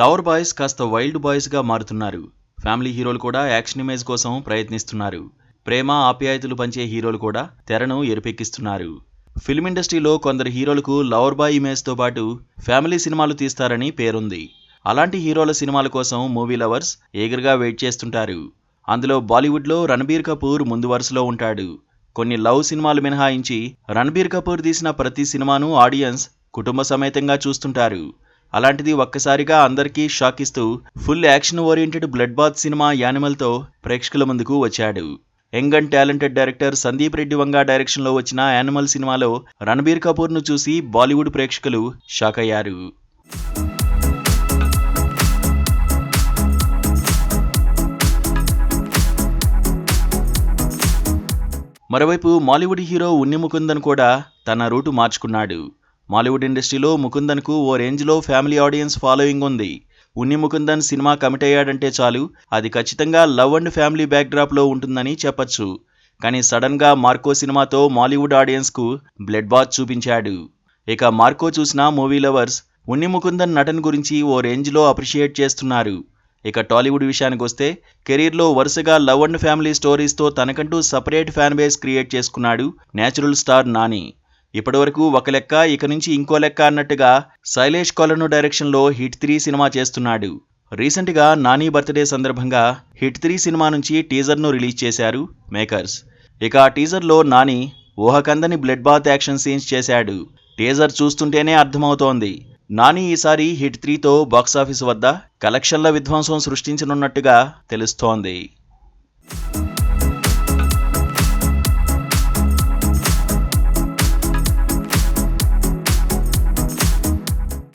Lover boys కాస్త wild బాయ్స్గా మారుతున్నారు. Family హీరోలు కూడా యాక్షన్ ఇమేజ్ కోసం ప్రయత్నిస్తున్నారు. ప్రేమ ఆప్యాయతలు పంచే హీరోలు కూడా తెరను ఎరుపెక్కిస్తున్నారు. ఫిల్మ్ ఇండస్ట్రీలో కొందరు హీరోలకు లవర్ బాయ్ ఇమేజ్తో పాటు ఫ్యామిలీ సినిమాలు తీస్తారని పేరుంది. అలాంటి హీరోల సినిమాల కోసం మూవీ లవర్స్ ఈగర్గా వెయిట్ చేస్తుంటారు. అందులో బాలీవుడ్లో రణబీర్ కపూర్ ముందు వరుసలో ఉంటాడు. కొన్ని లవ్ సినిమాలు మినహాయించి రణబీర్ కపూర్ తీసిన ప్రతి సినిమాను ఆడియన్స్ కుటుంబ సమేతంగా చూస్తుంటారు. అలాంటిది ఒక్కసారిగా అందరికీ షాక్ ఇస్తూ full action oriented bloodbath cinema యానిమల్తో ప్రేక్షకుల ముందుకు వచ్చాడు. Young and talented director Sandeep Reddy Vanga డైరెక్షన్లో వచ్చిన యానిమల్ సినిమాలో రణబీర్ కపూర్ను చూసి బాలీవుడ్ ప్రేక్షకులు షాక్ అయ్యారు. మరోవైపు మాలీవుడ్ హీరో ఉన్ని ముకుందన్ కూడా తన రూటు మార్చుకున్నాడు. మాలీవుడ్ ఇండస్ట్రీలో ముకుందన్కు ఓ రేంజ్లో ఫ్యామిలీ ఆడియన్స్ ఫాలోయింగ్ ఉంది. ఉన్ని ముకుందన్ సినిమా కమిట్ అయ్యాడంటే చాలు, అది ఖచ్చితంగా లవ్ అండ్ ఫ్యామిలీ బ్యాక్డ్రాప్లో ఉంటుందని చెప్పొచ్చు. కానీ సడన్గా మార్కో సినిమాతో మాలీవుడ్ ఆడియన్స్కు బ్లడ్ బాత్ చూపించాడు. ఇక మార్కో చూసిన మూవీ లవర్స్ ఉన్ని ముకుందన్ నటన గురించి ఓ రేంజ్లో అప్రిషియేట్ చేస్తున్నారు. ఇక టాలీవుడ్ విషయానికి వస్తే కెరీర్లో వరుసగా లవ్ అండ్ ఫ్యామిలీ స్టోరీస్తో తనకంటూ సపరేట్ ఫ్యాన్ బేస్ క్రియేట్ చేసుకున్నాడు నేచురల్ స్టార్ నాని. ఇప్పటివరకు ఒక లెక్క, ఇక నుంచి ఇంకో లెక్క అన్నట్టుగా శైలేష్ కొలను డైరెక్షన్లో హిట్ 3 సినిమా చేస్తున్నాడు. రీసెంట్గా నాని బర్త్డే సందర్భంగా హిట్ 3 సినిమా నుంచి టీజర్ను రిలీజ్ చేశారు మేకర్స్. ఇక ఆ టీజర్లో నాని ఊహకందని బ్లడ్ బాత్ యాక్షన్ సీన్స్ చేశాడు. టీజర్ చూస్తుంటేనే అర్థమవుతోంది, నాని ఈసారి హిట్ 3తో బాక్సాఫీస్ వద్ద కలెక్షన్ల విధ్వంసం సృష్టించనున్నట్టుగా తెలుస్తోంది.